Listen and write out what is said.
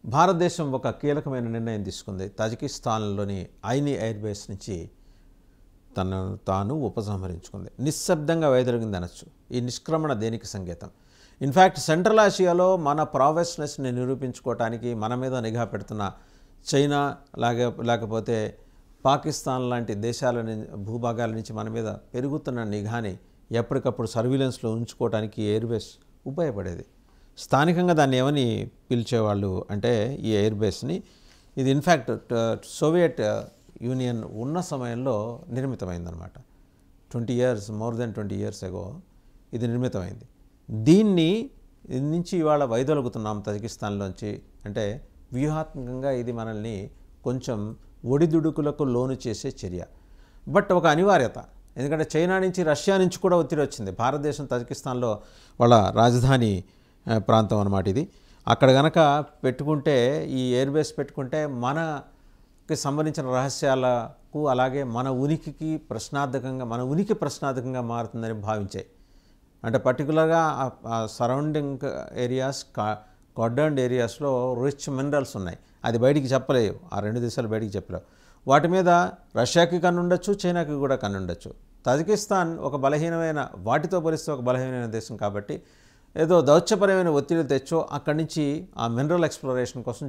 భారతదేశం ఒక కీలకమైన నిర్ణయం తీసుకుంది. తజికిస్తాన్లోని ఐని ఎయిర్ బేస్ నుంచి తనను తాను ఉపసంహరించుకుంది. నిశ్శబ్దంగా వైదొలిగింది అనొచ్చు. ఈ నిష్క్రమణ దేనికి సంకేతం? ఇన్ఫ్యాక్ట్ సెంట్రల్ ఆసియాలో మన ప్రావెస్నెస్ని నిరూపించుకోవటానికి మన మీద నిఘా పెడుతున్న చైనా లేకపోతే పాకిస్తాన్ లాంటి భూభాగాల నుంచి మన మీద పెరుగుతున్న నిఘాని ఎప్పటికప్పుడు సర్వీలెన్స్లో ఉంచుకోవడానికి ఎయిర్ బేస్ ఉపయోగపడేది. స్థానికంగా దాన్ని ఏమని పిలిచేవాళ్ళు అంటే ఈ ఎయిర్ బేస్ని, ఇది ఇన్ఫ్యాక్ట్ సోవియట్ యూనియన్ ఉన్న సమయంలో నిర్మితమైందనమాట. 20 years, more than 20 years ago ఇది నిర్మితమైంది. దీని నుంచి ఇవాళ వైదొలుగుతున్నాం తజికిస్తాన్లోంచి అంటే వ్యూహాత్మకంగా ఇది మనల్ని కొంచెం ఒడిదుడుకులకు లోను చేసే చర్య. బట్ ఒక అనివార్యత, ఎందుకంటే చైనా నుంచి రష్యా నుంచి కూడా ఒత్తిడి వచ్చింది. భారతదేశం తజికిస్తాన్లో వాళ్ళ రాజధాని ప్రాంతం అన్నమాట ఇది. అక్కడ గనక పెట్టుకుంటే, ఈ ఎయిర్ బేస్ పెట్టుకుంటే మనకి సంబంధించిన రహస్యాలకు అలాగే మన ఉనికి ప్రశ్నార్థకంగా మారుతుందని భావించాయి. అంటే పర్టికులర్గా సరౌండింగ్ ఏరియాస్, కార్డన్డ్ ఏరియాస్లో రిచ్ మినరల్స్ ఉన్నాయి. అది బయటికి చెప్పలేవు, ఆ రెండు దేశాలు బయటికి చెప్పలేవు. వాటి మీద రష్యాకి కన్నుండొచ్చు, చైనాకి కూడా కన్నుండొచ్చు. తజికిస్తాన్ వాటితో పోలిస్తే ఒక బలహీనమైన దేశం కాబట్టి ఏదో దౌత్యపరమైన ఒత్తిడి తెచ్చో అక్కడి నుంచి ఆ మినరల్ ఎక్స్ప్లోరేషన్ కోసం